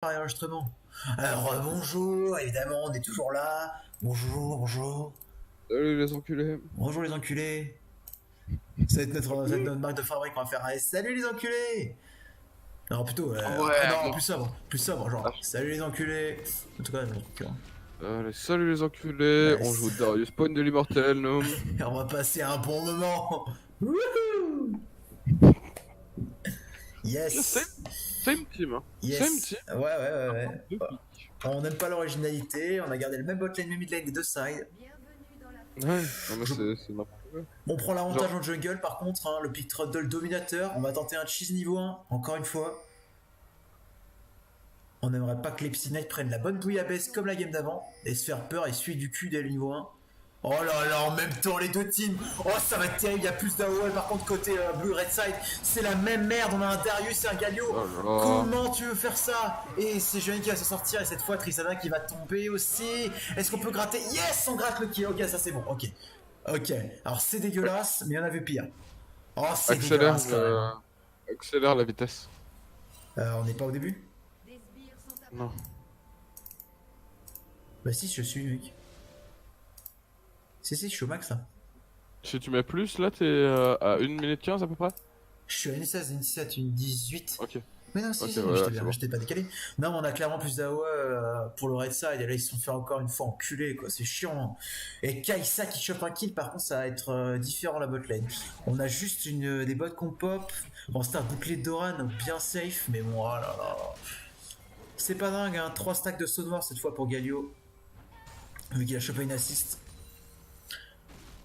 Enregistrement. Alors bonjour, évidemment, on est toujours là. Bonjour, bonjour. Salut les enculés. Bonjour les enculés. Ça va être notre marque de fabrique, on va faire un salut les enculés. Non, plutôt, Ouais, non, bon. plus sobre, Ah, genre, salut les enculés. En tout cas, allez, salut les enculés. ouais, On joue Darius Point de l'immortel, nous. on va passer un bon moment. Wouhou. Yeah, same, Yes, same team, hein. Same yes. team. Ouais, ouais, ouais, Par ouais. contre, deux Ouais. pics. On n'aime pas l'originalité, on a gardé le même botlane, même midlane des deux sides. Ouais, non mais Je- c'est n'importe quoi. On prend l'avantage Genre, en jungle par contre, hein, le pick trottle dominateur. On va tenter un cheese niveau 1, encore une fois. On n'aimerait pas que les Psy Knights prennent la bonne bouillabaisse comme la game d'avant et se faire peur et suivre du cul dès le niveau 1. Oh là là, en même temps, les deux teams. Oh, ça va être terrible. Il y a plus d'AOE par contre côté Blue Red Side. C'est la même merde. On a un Darius et un Galio. oh là là. Comment tu veux faire ça? Et c'est Johnny qui va se sortir. Et cette fois, Tristana qui va tomber aussi. Est-ce qu'on peut gratter? Yes, on gratte le kill. Ok, ça c'est bon. Ok. Ok. Alors c'est dégueulasse, mais on a vu pire. Oh, c'est Accélère, dégueulasse quand même. accélère la vitesse. On n'est pas au début? Non. Bah si, je suis mec. Si, je suis au max là. Si tu mets plus, là, t'es à 1 minute 15 à peu près. Je suis à une 16, une 17, une 18. Ok. Mais non, Ok, si, voilà, j'étais c'est bien, bon. j'étais pas décalé. Non, mais on a clairement plus d'AOE pour le Red Side, et là ils se sont fait encore une fois enculer, quoi, c'est chiant. Et Kaisa qui chope un kill, par contre, ça va être différent la botlane. On a juste des bots qu'on pop. Bon, c'était un bouclier de Doran, donc bien safe, mais bon, oh là là. C'est pas dingue, hein, 3 stacks de saut noir cette fois pour Galio, vu qu'il a chopé une assist.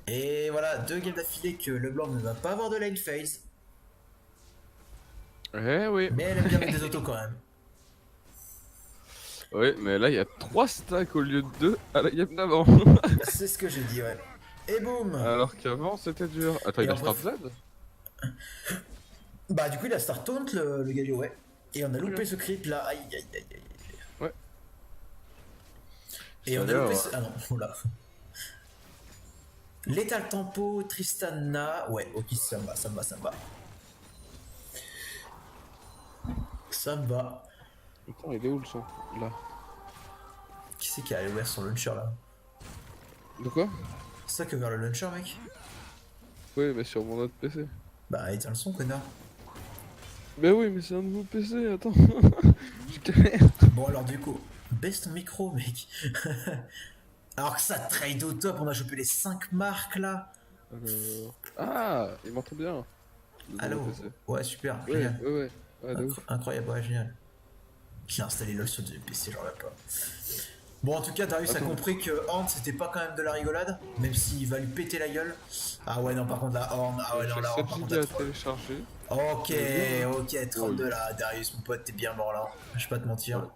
Et voilà, 2 games d'affilée que LeBlanc ne va pas avoir de lane phase. Eh oui. Mais elle aime bien mettre des autos quand même. Oui, mais là, il y a 3 stacks au lieu de 2 à la game d'avant. C'est ce que j'ai dit, ouais. Et boum. Alors qu'avant, c'était dur. Attends, Et il a en start bref. Z. Bah du coup il a start taunt le Galio, ouais. Et on a loupé Ok. ce creep là, aïe aïe aïe aïe. Ouais. Et Ça on a a l'air, loupé ce... Ah non, oula. Lethal Tempo, Tristana, ouais, ok, ça me va, ça me va, ça me va. Ça me va. Attends, il est où le son? Là. Qui c'est qui a ouvert son launcher là? De quoi? C'est ça qui a ouvert le launcher mec? Oui, mais sur mon autre PC. Bah éteins le son connard. Mais oui, mais c'est un nouveau PC, attends. Je galère. Bon alors du coup, baisse ton micro mec. Alors que ça trade au top, on a chopé les 5 marques là. Alors... Ah, il m'entend bien. Le Allô? nouveau PC. Ouais super, Ouais, génial. ouais, ouais. Ouais, de ouf. Incroyable, ouais, génial. Qui a installé LOL sur du PC, j'en reviens pas. Bon, en tout cas, Darius a Attends. compris que Horn c'était pas quand même de la rigolade, même s'il va lui péter la gueule. Ah ouais, non, par contre, la Horn, ah ouais, non, J'ai la 7 Horn, par contre, gigas la à troll. télécharger. Ok, Ouais. ok, 32 là, Darius, mon pote, t'es bien mort là. Je vais pas te mentir. Ouais.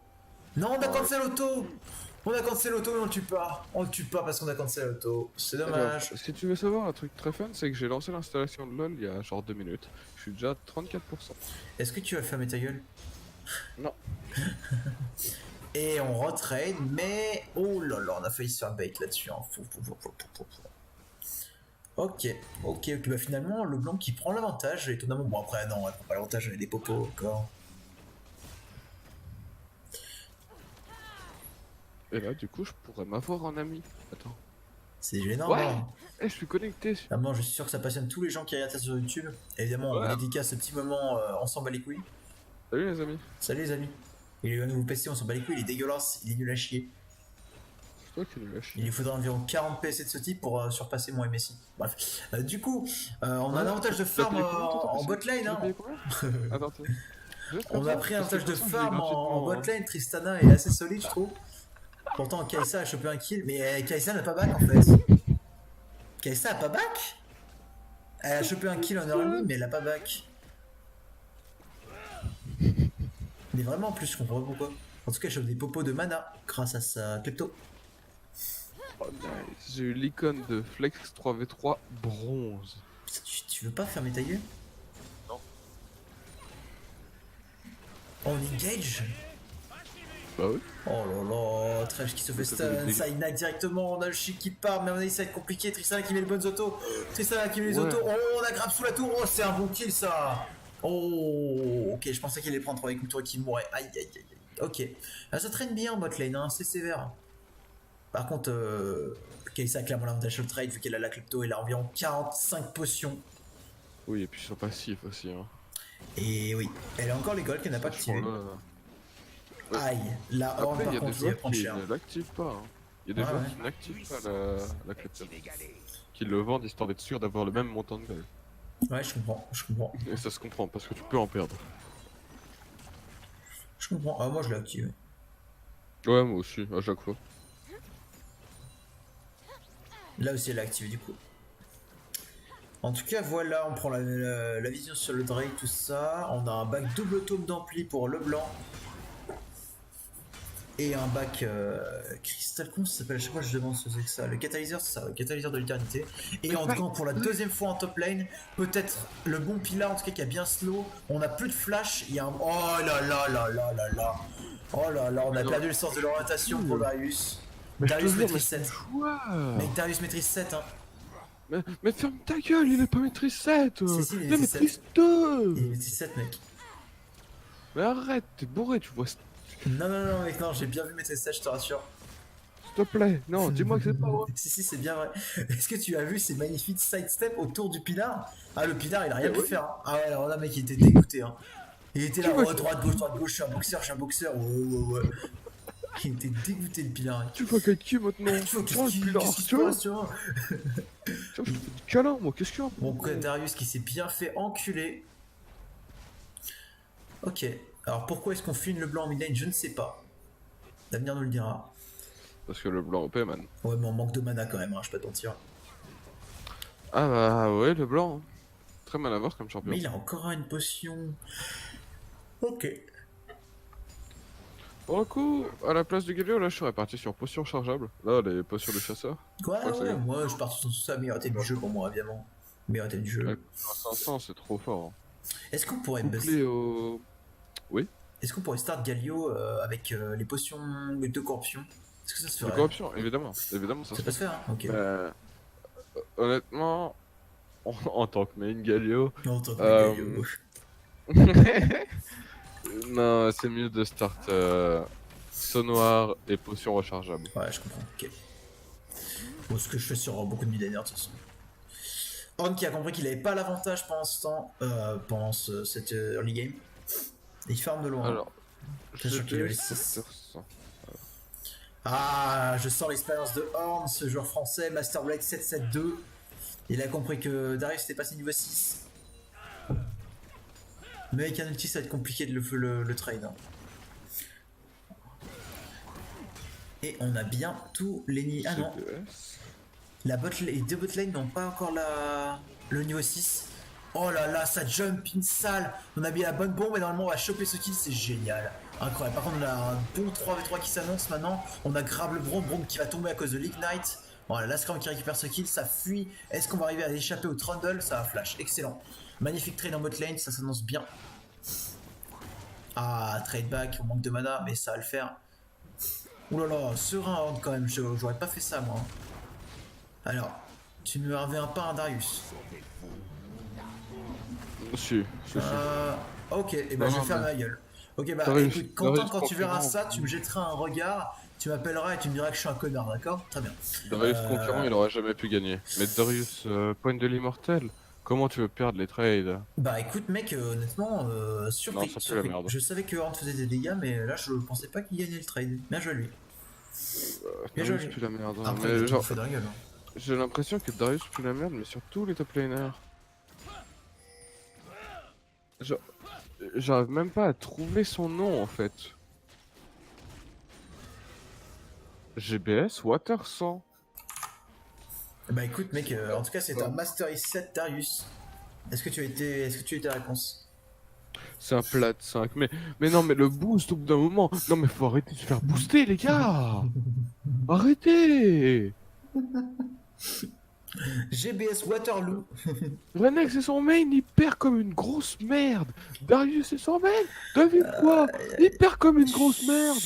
Non, on a Ouais. cancel l'auto. On a cancel l'auto, mais on le tue pas. On le tue pas parce qu'on a cancel l'auto. C'est Alors, dommage. si tu veux savoir un truc très fun, c'est que j'ai lancé l'installation de LoL il y a genre 2 minutes. Je suis déjà à 34%. Est-ce que tu vas fermer ta gueule? Non. Et on retrade, mais oh là là, on a failli se faire bait là-dessus. Hein. Ok, ok, ok. Bah finalement, le blanc qui prend l'avantage, étonnamment. Bon, après, non, elle prend pas l'avantage, elle a des popos encore. Et là, du coup, je pourrais m'avoir en ami. Attends. C'est gênant, Ouais. hein. Eh, je suis connecté. Vraiment, je suis sûr que ça passionne tous les gens qui regardent ça sur YouTube. Évidemment, on Ouais. dédicace ce petit moment, on s'en bat les couilles. Salut les amis. Salut les amis. Il est un nouveau PC, on s'en bat les couilles, il est dégueulasse, il est nul à chier. C'est toi qui nous lâches. Il lui faudra environ 40 PC de ce type pour surpasser mon MSI. Bref. Du coup, on a un avantage de farm en bot lane. Hein. Attends, attends. On a pris un avantage de farm en bot hein. lane. Tristana est assez solide, je trouve. Pourtant, Kaisa a chopé un kill, mais Kaisa n'a pas back en fait. Kaisa a pas back? Elle a chopé un kill en heure et demie, mais elle a pas back. Mais vraiment, en plus, je comprends pas pourquoi. En tout cas, elle chope des popos de mana grâce à sa klepto. Oh, nice. J'ai eu l'icône de Flex 3v3 bronze. Tu veux pas fermer ta gueule? Non. On engage? Bah oui. Oh là là, Trash qui se fait stun, ça ignite directement, on a le chic qui part, mais à mon avis ça va être compliqué, Tristana qui met les bonnes autos, Tristana qui met les Ouais. autos, oh on a grab sous la tour, oh c'est un bon kill ça. Oh ok, je pensais qu'il allait prendre avec une tour qui mourrait, aïe aïe aïe aïe. Ok. Ah, ça traîne bien en bot lane, hein, c'est sévère. Par contre, Kai'Sa a clairement l'avantage sur le trade vu qu'elle a la klepto, elle a environ 45 potions. Oui, et puis sur passif aussi. Hein. Et oui, elle a encore les golds qu'elle n'a pas activées. Ouais. Aïe, la horn Après, il par y a des contre, il va joueurs prendre qui cher. ne l'activent pas. Hein. Il y a des Ouais, joueurs ouais. qui n'activent pas la klepto. Qui le vendent histoire d'être sûr d'avoir le même montant de gold. Ouais, je comprends, je comprends. Et ça se comprend parce que tu peux en perdre. Je comprends. Ah, moi je l'ai activé. Ouais, moi aussi, à chaque fois. Là aussi, elle l'a activé du coup. En tout cas, voilà, on prend la vision sur le Drake, tout ça. On a un bac double taupe d'ampli pour le blanc. Et un bac cristal, comment ça s'appelle? À chaque fois je demande ce que c'est que ça. Le catalyseur, c'est ça, le catalyseur de l'éternité. Et en tout cas, pour la deuxième fois en top lane, peut-être le bon pilar, en tout cas qui a bien slow. On a plus de flash, il y a un... Oh là là là là là là. Oh là là, on a perdu le sens de l'orientation pour Darius. Darius maîtrise 7. Mec, Darius maîtrise 7, hein. Mais ferme ta gueule, il est pas maîtrise 7. Si, il Il est maîtrise maîtrise 7. 2. Il maîtrise 7, mec. Mais arrête, t'es bourré, tu vois. Non, non, non, mec, non, j'ai bien vu maîtrise 7, je te rassure. S'il te plaît, non, dis-moi que c'est pas vrai. Si, c'est bien vrai. Est-ce que tu as vu ces magnifiques sidestep autour du pilar? Ah, le pilar, il a rien pu faire. Hein. Ah ouais, alors là, mec, il était dégoûté. Hein. Il était là, oh, droite, gauche, je suis un boxeur, ouais. Il était dégoûté, le pilar. Mec. Tu vois avec qui maintenant? Tu vois, le pilar, qu'est-ce qui se tu vois? passe, tu vois? Je te fais des câlins, moi, qu'est-ce qu'il y a? Bon, Darius qui s'est bien fait enculer. Ok. Alors, pourquoi est-ce qu'on filme le blanc en mid lane? Je ne sais pas. L'avenir nous le dira. Parce que le blanc OP, man. Ouais, mais on manque de mana quand même, hein, je peux pas t'en mentir. Ah bah ouais, le blanc. Hein. Très mal à voir comme champion. Mais il a encore une potion. Ok. Pour le coup, à la place du Galio, là je serais parti sur potion chargeable. Là, les potions de chasseur. Ouais, moi je pars sur ça, meilleur thème du jeu pour moi, évidemment. Meilleur thème du jeu. Avec 500, c'est trop fort. Hein. Est-ce qu'on pourrait Couplé au... Oui. Est-ce qu'on pourrait start Galio avec les potions de corruption? Est-ce que ça se ferait? De corruption, évidemment. Évidemment, ça peut se faire, hein. Ok. Honnêtement, en tant que main Galio... Non, en tant que Galio. Non, c'est mieux de start saut noir et potion rechargeable. Ouais, je comprends. Ok. Bon, ce que je fais sur beaucoup de millénaires de toute façon. Horn qui a compris qu'il avait pas l'avantage pendant ce temps, pendant cette early game. Et il farm de loin. Alors, je sûr qu'il a les 6. Ah, je sens l'expérience de Horn, ce joueur français, Master Blade 772. Il a compris que Darius était passé niveau 6. Mais avec un ulti, ça va être compliqué de le trade. Hein. Et on a bien tous les nids. Ah non. Les deux bot lane n'ont pas encore le niveau 6. Oh là là, ça jump in sale. On a mis la bonne bombe et normalement on va choper ce kill, c'est génial. Incroyable. Par contre, on a un bon 3v3 qui s'annonce maintenant. On a grave le Brom qui va tomber à cause de l'Ignite. Voilà, Lascram qui récupère ce kill, ça fuit. Est-ce qu'on va arriver à échapper au Trundle? Ça va flash, excellent. Magnifique trade en bot lane, ça s'annonce bien. Ah, trade back, on manque de mana, mais ça va le faire. Ouh là là, serein Horn quand même, j'aurais pas fait ça moi. Alors, tu ne reviens pas un Darius. Si. Ok, et bah je vais faire ma gueule. Ok, bah écoute, quand tu verras ça, tu me jetteras un regard, tu m'appelleras et tu me diras que je suis un connard, d'accord? Très bien. Darius concurrent, il aurait jamais pu gagner. Mais Darius, point de l'immortel, comment tu veux perdre les trades? Bah écoute, mec, honnêtement, surpris. Non, ça pue la merde. Je savais que Horn faisait des dégâts, mais là je pensais pas qu'il gagnait le trade. Bien joué lui. Darius pue la merde. Après, mais genre, fait de gueule, hein. j'ai l'impression que Darius pue la merde, mais sur tous les top laners. Genre, j'arrive même pas à trouver son nom en fait. GBS Water 100. Bah écoute mec, en tout cas c'est un Master Is 7 Darius. Est-ce que tu as eu ta réponse? C'est un plat 5, mais non, mais le boost au bout d'un moment. Non, mais faut arrêter de se faire booster, les gars. Arrêtez. GBS Waterloo. Renex et son main, il perd comme une grosse merde. Darius et son main, devine quoi? Il perd comme une grosse merde.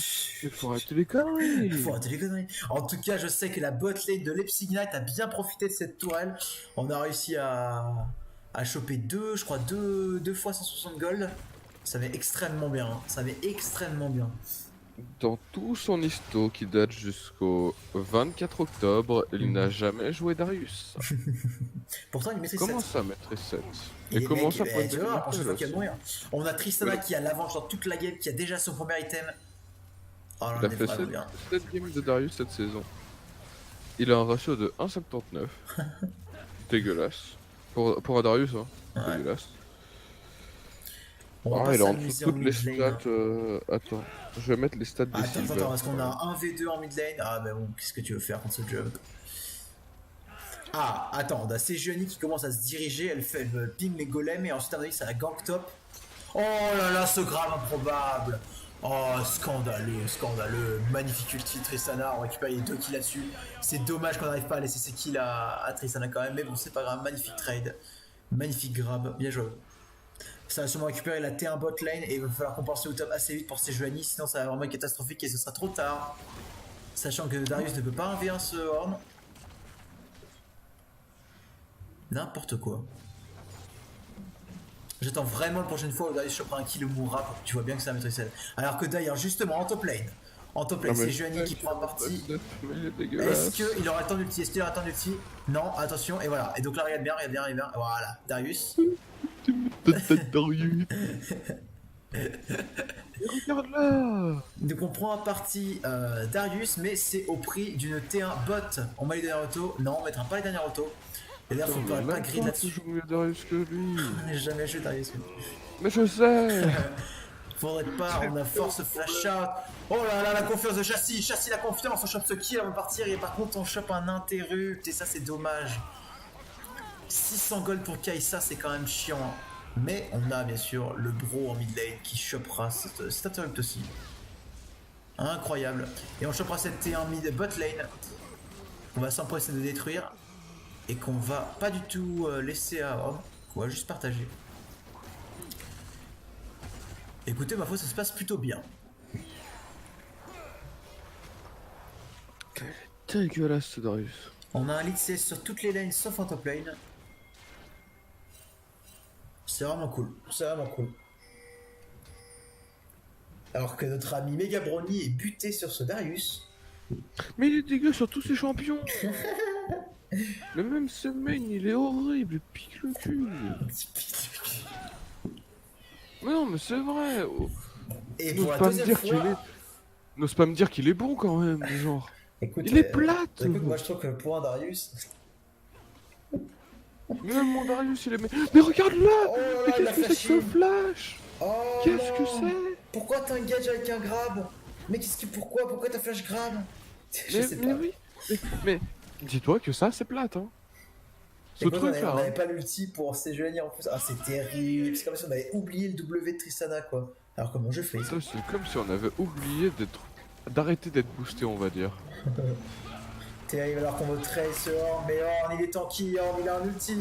Il faut arrêter les conneries. En tout cas, je sais que la bot lane de Leipzig Knight a bien profité de cette tourelle. On a réussi à choper deux fois 160 gold. Ça met extrêmement bien. Hein. Ça met extrêmement bien. Dans tout son histo qui date jusqu'au 24 octobre, il n'a jamais joué Darius. Pourtant, il maîtrise Comment 7. ça, maîtrise 7? Et Et les comment mecs, ça, point de tu vue vois, la prochaine fois qu'il aussi? va mourir. On a Tristana qui a l'avance dans toute la game, qui a déjà son premier item. Oh là, Il on a est fait vraiment bien. 7 games de Darius cette saison. Il a un ratio de 1,79. Dégueulasse. Pour un Darius, hein. Ouais. Dégueulasse. On va Ah, pas il est en dessous s'amuser de en toutes les mid lane. stats. Attends, je vais mettre les stats des Attends, Silver. parce qu'on a un 1v2 en mid lane. Ah, mais bon, qu'est-ce que tu veux faire contre ce jeu? Ah, attends, on a Sejuani qui commence à se diriger. Elle fait le ping les golems et ensuite, à mon avis, c'est la gank top. Oh là là, ce grave improbable! Oh, scandaleux, scandaleux. Magnifique ulti Tristana, on récupère les 2 kills là-dessus. C'est dommage qu'on n'arrive pas à laisser ses kills à Tristana quand même, mais bon, c'est pas grave. Magnifique trade. Magnifique grab, bien joué. Ça va sûrement récupérer la T1 bot lane et il va falloir compenser au top assez vite pour Sejuani, sinon ça va vraiment être catastrophique et ce sera trop tard. Sachant que Darius ne peut pas 1v1 ce Horn. N'importe quoi. J'attends vraiment la prochaine fois où Darius chopera un kill ou mourra, tu vois bien que ça va mettre celle. Alors que d'ailleurs, justement, en top lane, c'est Sejuani qui prend parti. Est-ce qu'il aura le temps d'ulti? Est-ce qu'il aura le temps d'ulti? Non, attention, et voilà. Et donc là, regarde bien. Voilà, Darius. Darius. Regarde là. Donc on prend en partie Darius, mais c'est au prix d'une T1 bot. On met les dernières autos. Non, on mettra pas les dernières autos. Et d'ailleurs, faut pas grid là-dessus. Je joue mieux Darius que lui. On n'a jamais joué Darius. Mais je sais. Faudrait pas, on a force flash out. Oh là là, la confiance de Châssis. Châssis, la confiance. On chope ce kill avant de partir. Et par contre, on chope un interrupt. Et ça, c'est dommage. 600 gold pour Kai'Sa, c'est quand même chiant. Mais on a bien sûr le bro en mid lane qui chopera cet interrupt aussi. Incroyable. Et on chopera cette T1 mid bot lane. On va s'empresser de détruire. Et qu'on va pas du tout laisser à Homme. Qu'on va juste partager. Écoutez, ma foi, ça se passe plutôt bien. Dégueulasse ce Darius. On a un lead CS sur toutes les lanes sauf en top lane. C'est vraiment cool. C'est vraiment cool. Alors que notre ami Mega Brony est buté sur ce Darius. Mais il est dégueu sur tous ses champions. Mais même ce main, il est horrible, il pique le cul. Mais non, mais c'est vrai. Et pour la deuxième fois... N'ose pas me dire qu'il est bon quand même, genre. Écoute, il est plate. Écoute, moi je trouve que pour un Darius... Mais même mon Darius, il est... Mais regarde là. Oh mais qu'est-ce que c'est que ce flash? Oh qu'est-ce que c'est? Pourquoi t'engages avec un grab? Mais qu'est-ce que... Pourquoi t'as flash grab? Je sais pas. Oui. Mais dis-toi que ça, c'est plate, hein. Ce truc là. On avait pas l'ulti pour Sejuani en plus. Ah, c'est terrible. C'est comme si on avait oublié le W de Tristana, quoi. Alors comment je fais? C'est comme si on avait oublié d'arrêter d'être boosté, on va dire. Terrible, alors qu'on veut Tracer, mais Horn, il est tanky, Horn, il a un ulti.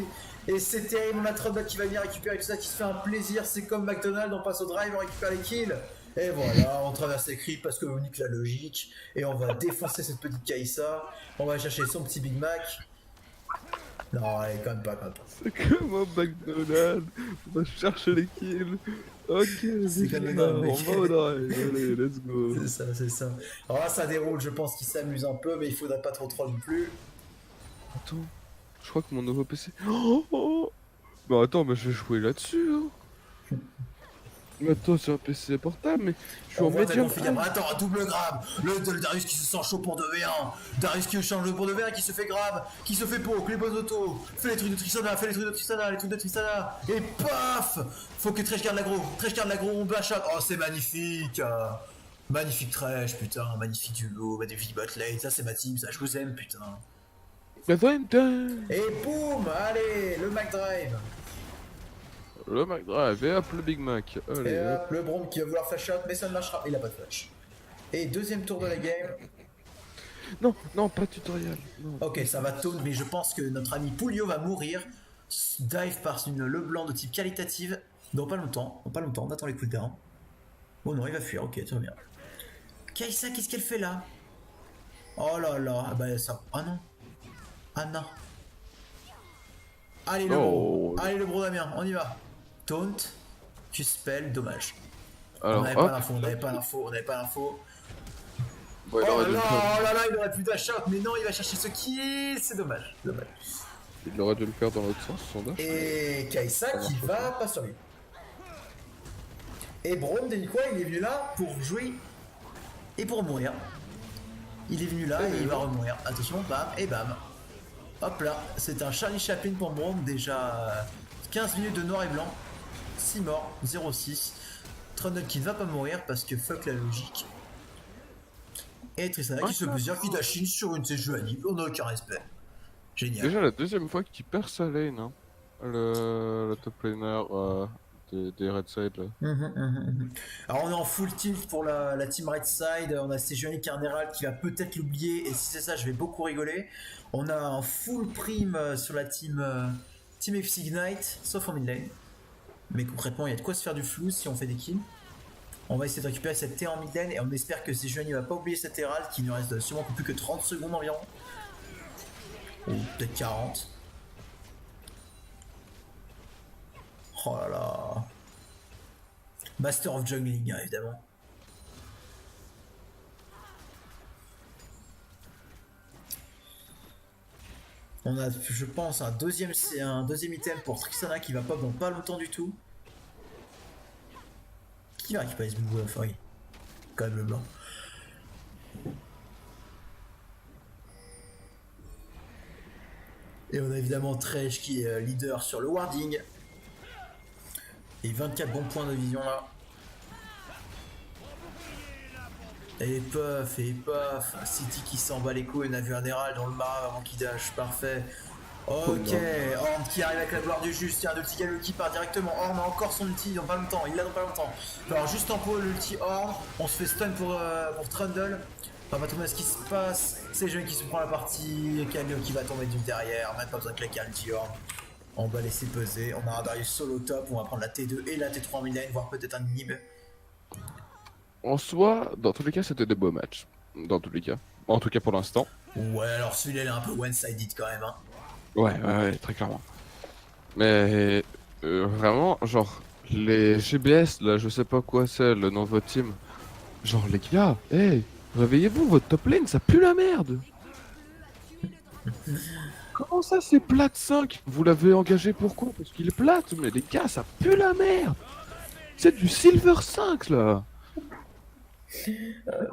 Et c'est terrible, on a Trundle qui va venir récupérer tout ça, qui se fait un plaisir. C'est comme McDonald's, on passe au drive, on récupère les kills. Et voilà, on traverse les creeps parce que on nique la logique. Et on va défoncer cette petite Kai'Sa. On va chercher son petit Big Mac. Non, allez, quand même pas. C'est comme un McDonald's, on va chercher les kills. Ok, c'est comme on va au drive, allez, let's go. C'est ça. Alors là, ça déroule, je pense qu'il s'amuse un peu, mais il faudrait pas trop troll non plus. Attends, je crois que mon nouveau PC... Oh bah attends, mais je vais jouer là-dessus, hein. Mais attends, c'est un PC portable, mais je suis en médium. Attends, un double grab. Le Darius qui se sent chaud pour 2v1. Darius qui change pour 2v1, qui se fait grab, qui se fait poke, les bonnes autos. Fais les trucs de Tristana, les trucs de Tristana. Et paf! Faut que Thresh garde l'aggro, on bash out. Oh, c'est magnifique. Magnifique Thresh, putain. Magnifique duo, magnifique bot lane. Ça, c'est ma team, ça, je vous aime, putain. Et boum! Allez, le Mac Drive. Le Mac Drive, et hop le Big Mac. Allez, et hop, le Brom qui va vouloir flash out, mais ça ne marchera. Il a pas de flash. Et deuxième tour de la game. Non, pas tutoriel. Non. Ok, ça va taunt, mais je pense que notre ami Poulio va mourir. Dive par une Leblanc de type qualitative. Dans pas longtemps, on attend les cooldowns. Oh non, il va fuir, ok, très bien. Kai'Sa, qu'est-ce qu'elle fait là? Oh là là, ah bah ça. Ah non. Ah non. Allez le bro Damien, on y va. Taunt, tu spell, dommage. Alors, on n'avait pas l'info. Ouais, oh là là, il aurait pu dash out, mais non, il va chercher ce kill, c'est dommage, dommage. Il aurait dû le faire dans l'autre sens, son dash. Et Kai'Sa qui va pas survivre. Et Braum, t'as dit quoi? Il est venu là pour jouer et pour mourir. Il est venu là et il va remourir. Attention, bam, et bam. Hop là, c'est un Charlie Chaplin pour Braum, déjà 15 minutes de noir et blanc. 6 morts, 0-6. Trundle qui ne va pas mourir parce que fuck la logique. Et Tristana qui se fait plaisir, qui dashine sur une de ses jeux à on n'a aucun respect. Génial. Déjà la deuxième fois qu'il perd sa lane, hein. Le top laner des Red Side là. Alors on est en full tilt pour la team Red Side, on a Sejuani Carneral qui va peut-être l'oublier, et si c'est ça je vais beaucoup rigoler. On a un full prime sur la team FC Ignite, sauf en mid lane. Mais concrètement il y a de quoi se faire du flou si on fait des kills. On va essayer de récupérer cette T en mid lane et on espère que Sejuani va pas oublier cette Herald qui ne reste sûrement plus que 30 secondes environ. Ou peut-être 40. Oh là là. Master of Jungling, hein, évidemment. On a, je pense, un deuxième item pour Tristana qui va pop dans pas longtemps du tout. Qui va récupérer ce blue buff? Oui. Quand même le blanc. Et on a évidemment Thresh qui est leader sur le warding. Et 24 bons points de vision là. Et puff, City qui s'en bat les couilles, on a vu un Herald dans le marais avant qu'il dash, parfait. Ok, Horn qui arrive avec la gloire du juste, tiens, de petit galop qui part directement. Horn a encore son ulti dans pas longtemps, il l'a dans pas longtemps. Alors juste en pot l'ulti Horn, on se fait stun pour Trundle. On va trouver ce qui se passe, c'est Jeune qui se prend la partie, Camille qui va tomber du derrière, même pas besoin de claquer un ulti Horn. On va laisser peser, on a un Darius solo top, on va prendre la T2 et la T3 en midlane, voire peut-être un inhib. En soi, dans tous les cas, c'était des beaux matchs. Dans tous les cas. En tout cas pour l'instant. Ouais, alors celui-là il est un peu one-sided quand même. Hein. Ouais, très clairement. Mais vraiment, genre, les GBS, là, je sais pas quoi c'est, le nom de votre team. Genre, les gars, hey, réveillez-vous, votre top lane, ça pue la merde. Comment ça, c'est plate 5? Vous l'avez engagé pourquoi? Parce qu'il est plate, mais les gars, ça pue la merde. C'est du Silver 5, là.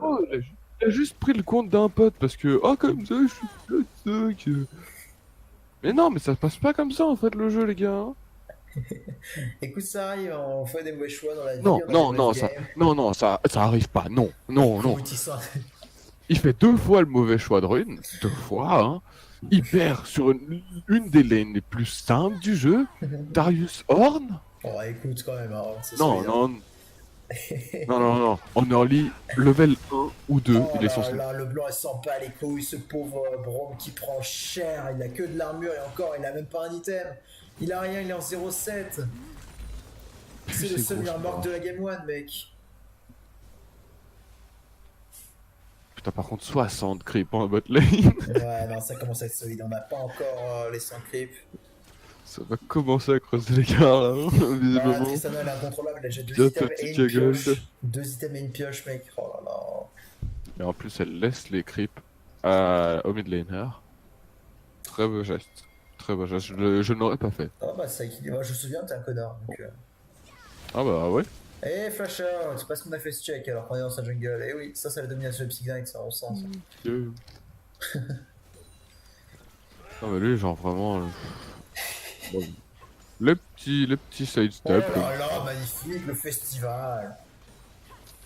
Oh, il a juste pris le compte d'un pote parce que, oh, comme ça, je suis plate 5. Mais non, mais ça se passe pas comme ça en fait le jeu, les gars. Écoute, ça arrive, on fait des mauvais choix dans la vie. Non, ça arrive pas. Non. Il fait 2 fois le mauvais choix de rune, 2 fois, hein. Il perd sur une des lanes les plus simples du jeu, Darius Horn. Oh, écoute quand même, hein, non. En early, level 1 ou 2, il est censé. Là, le blanc, il sent pas les couilles, ce pauvre Braum qui prend cher, il a que de l'armure et encore, il a même pas un item. Il a rien, il est en 0,7. C'est le seul marque de la Game 1, mec. Putain, par contre, 60 creep en bot lane. Ouais, non, ça commence à être solide, on n'a pas encore les 100 creep. Ça va commencer à creuser les gars là, visiblement. Tristana elle est incontrôlable, elle a déjà 2 items et une pioche. 2 items et une pioche, mec. Oh là là. Et en plus, elle laisse les creeps au mid laner. Très beau geste. Très beau geste. Je ne l'aurais pas fait. Ah bah, ça équilibre. Moi, je me souviens, t'es un connard. Donc, Ah bah ouais. Eh, Flash out, c'est parce qu'on a fait ce check alors qu'on est dans sa jungle. Eh oui, ça, c'est la domination de Psygnite, ça, on sent ça. Non, mais lui, genre vraiment. Bon. Les petits side step. Oh là là, magnifique, le festival.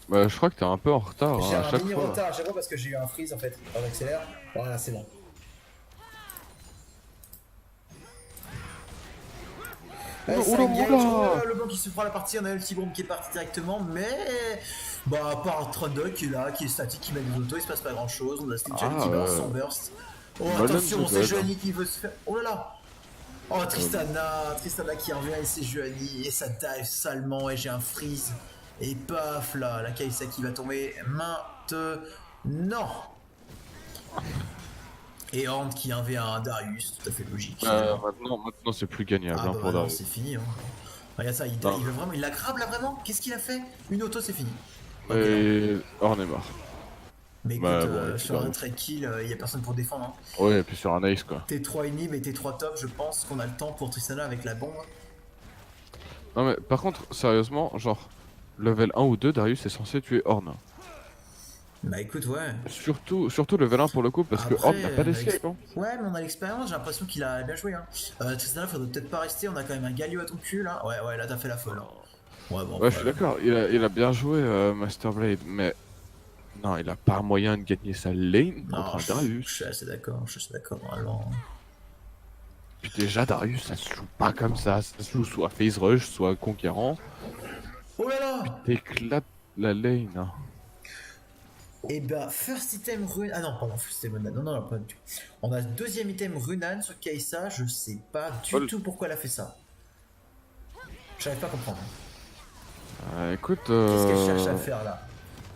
Bah, je crois que t'es un peu en retard. J'ai hein, un mini retard à chaque fois parce que j'ai eu un freeze en fait. On accélère. Voilà, c'est bon. Le blanc qui se fera la partie, on a le petit bombe qui est parti directement, mais bah à part Trundle qui est là, qui est statique, qui met des autos, il se passe pas grand chose. On a Stinchani qui balance son burst. Oh attention, c'est Sejuani qui veut se faire. Oh là là. Oh Tristana qui revient et Sejuani et ça dive salement et j'ai un freeze. Et paf là, la Kai'Sa qui va tomber maintenant. Et Horn qui 1v1 un Darius, tout à fait logique. Maintenant c'est plus gagnable bah, pour Darius. C'est fini. Hein. Regarde ça, il veut vraiment, il la grab là vraiment. Qu'est-ce qu'il a fait? Une auto, c'est fini. Et Horn est mort. Mais écoute, Bah bon, sur un trade kill, il y a personne pour défendre. Hein. ouais, et puis sur un ace quoi. T3 inhib et T3 top, je pense qu'on a le temps pour Tristana avec la bombe. Non mais par contre, sérieusement, genre, level 1 ou 2, Darius est censé tuer Ornn. Bah écoute, ouais. Surtout level 1 pour le coup, parce que Après, Ornn n'a pas d'escape. Hein. ouais, mais on a l'expérience, j'ai l'impression qu'il a bien joué. Hein. Tristana, faudrait peut-être pas rester, on a quand même un Galio à ton cul là. Ouais, ouais, là t'as fait la folle. Hein. Ouais, bon, Ouais, je suis d'accord, il a bien joué Master Blade, mais non, il a pas moyen de gagner sa lane contre Non, un Darius. je suis assez d'accord, vraiment. Puis déjà, Darius, ça se joue pas comme ça se joue soit Phase Rush, soit Conquérant. Oh là là! T'éclates la lane. Hein. Et bah, first item Runan. Ah non, pardon, first item Runan. Non, pas du tout. On a deuxième item Runan sur Kaisa. Je sais pas du tout pourquoi elle a fait ça. J'arrive pas à comprendre. Écoute. Qu'est-ce qu'elle cherche à faire là?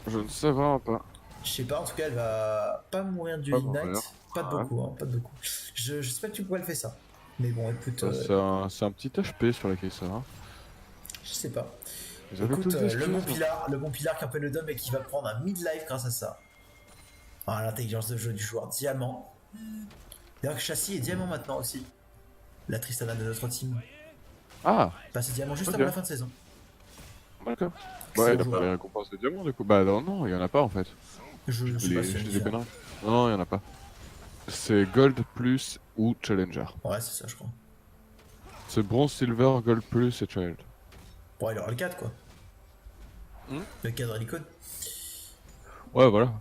Je ne sais vraiment pas. Je sais pas, en tout cas, elle va pas mourir du Pas Ignite. mourir. Pas de beaucoup, hein, pas de beaucoup. Je sais pas du tout pourquoi elle fait ça. Mais bon, écoute. C'est un petit HP sur la Kaisa. Hein. Je sais pas. Ils avaient Écoute, tous des le bon skills. Pilar qui a un peu le dom et qui va prendre un mid-life grâce à ça. Ah, l'intelligence de jeu du joueur. Diamant. D'ailleurs, Châssis est diamant maintenant aussi. La Tristana de notre team. Ah, Passé diamant juste Ok. avant la fin de saison. d'accord. Excellent Ouais, il a pas joueur. les récompenses de diamant du coup. Bah non, il y en a pas en fait. Je sais pas si Je c'est dis des différent. conneries. Non, il y en a pas. C'est Gold plus ou Challenger. Ouais, c'est ça, je crois. C'est Bronze, Silver, Gold plus et Challenger. Bon, il aura le 4 quoi. Hmm. Le cadre l'icône. Ouais, voilà.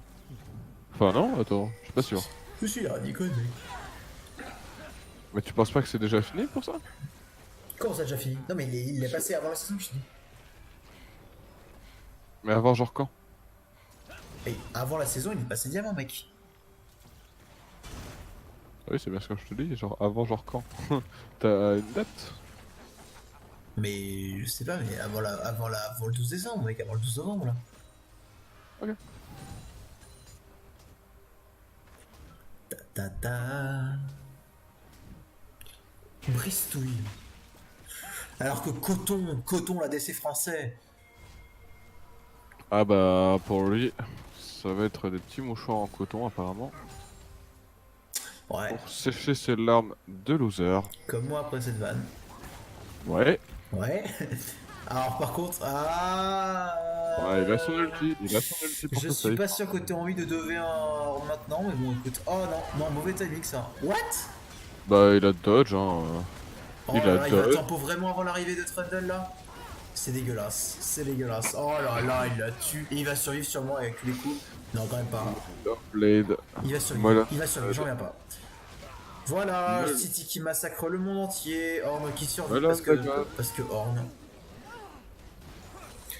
Enfin, non, attends, je suis pas sûr. Je suis là, l'icône, mais. Mais tu penses pas que c'est déjà fini pour ça? Comment ça a déjà fini? Non, mais il est passé avant la saison, je te dis. Mais avant, genre quand? Et avant la saison, il est passé diamant, mec. Oui, c'est bien ce que je te dis, genre avant, genre quand? T'as une date? Mais je sais pas, mais avant le 12 décembre, mec, avant le 12 novembre, là. Ok. Ta ta ta. Bristouille. Alors que Coton, la DC français. Ah bah, pour lui, ça va être des petits mouchoirs en coton apparemment. Ouais, Pour sécher ses larmes de loser. comme moi après cette vanne. Ouais. Ouais. Alors par contre, Ouais, il a son ulti, pour je se suis safe. pas sûr que t'aies envie de 2v1 maintenant, mais bon écoute. Oh non, mauvais timing ça. What? Bah, il a dodge, hein. Oh Il là a là, il va dodge. tempo vraiment avant l'arrivée de Trundle là. C'est dégueulasse, c'est dégueulasse. Oh là là, il la tue. Et il va survivre sûrement avec tous les coups. Non, quand même pas. Blade. Il va survivre, Voilà. j'en reviens pas. Voilà, Voilà. City qui massacre le monde entier, Ornn qui survit Voilà, d'accord. parce que Ornn.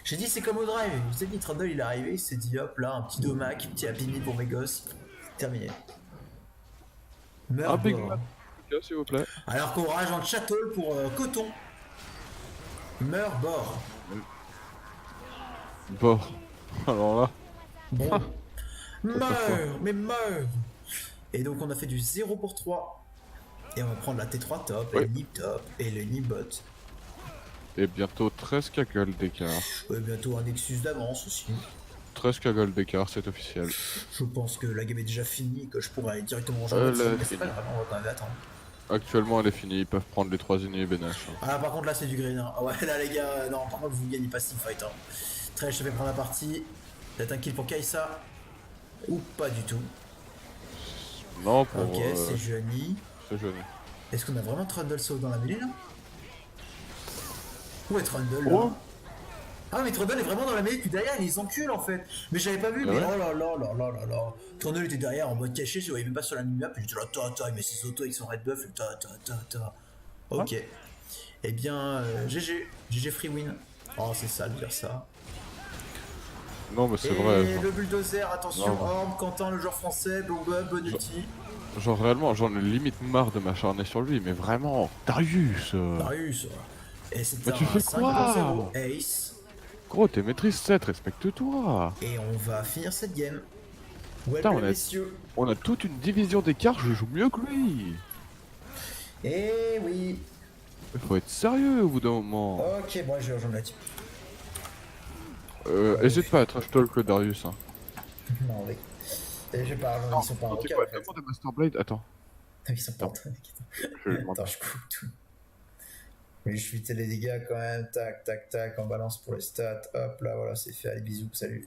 J'ai dit c'est comme au drive, je t'ai dit Trundle il est arrivé, il s'est dit hop là, un petit domac, un petit happy meal pour mes gosses. Terminé. Meurs Un Big bord. Mac, s'il vous plaît. Alors qu'on rage en château pour Coton. Meurs bord. Bon. Alors là. Bon. What the Meurs, mais meurs. Et donc on a fait du 0 pour 3. Et on va prendre la T3 top, et Ouais. le Nip top, et le Nip bot. Et bientôt 13 cagoles d'écart. Ouais, bientôt un Nexus d'avance aussi. 13 cagoles d'écart, c'est officiel. Je pense que la game est déjà finie et que je pourrais aller directement en jeu. Elle Mais est c'est pas finie. grave, on va quand même attendre. Actuellement, elle est finie, ils peuvent prendre les 3 inhibs et Nash. Ah, par contre, là, c'est du green. Hein. Ah ouais, là, les gars, non, par contre, vous gagnez pas Steam Fight. Hein. Très, je te fais prendre la partie. Peut-être un kill pour Kaisa. Ou pas du tout. Non, pour. Ok, c'est Johnny. C'est jeune. Est-ce qu'on a vraiment Trundle sauve dans la mêlée là? Où est Trundle là? Oh. Ah, mais Trundle est vraiment dans la mêlée depuis derrière, il les encule en fait. Mais j'avais pas vu, Ah mais ouais oh là là là là là là. Trundle était derrière en mode caché, je voyais même pas sur la minimap. Et j'étais là, ta, il met ses autos avec son red buff. Et ta. Ok. Eh bien, GG free win. Oh, c'est sale de dire ça. Non, mais c'est Et vrai. Genre, le bulldozer, attention, Non. Orm, Quentin, le joueur français, Bonucci. genre, réellement, j'en ai limite marre de m'acharner sur lui, mais vraiment, Darius. Darius. Et c'est Mais un tu fais 5 quoi? 0 ace. Gros, t'es maîtrise 7, respecte-toi. Et on va finir cette game. Putain, Welcome, messieurs. On a toute une division d'écart, je joue mieux que lui. Eh oui. Il faut être sérieux au bout d'un moment. Ok, bon, je vais rejoindre la team. Hésite pas à trash talk le Darius. Hein. Non, oui. Et je parle, Non, ils sont pas en attends, tu sais vocal quoi, en fait. demande à Master Blade. Attends, Ils sont pas en attends, train. je lui demande. Attends, je coupe tout. Mais je suis les dégâts quand même, tac, tac, tac, on balance pour les stats, hop là, voilà, c'est fait, allez, bisous, salut.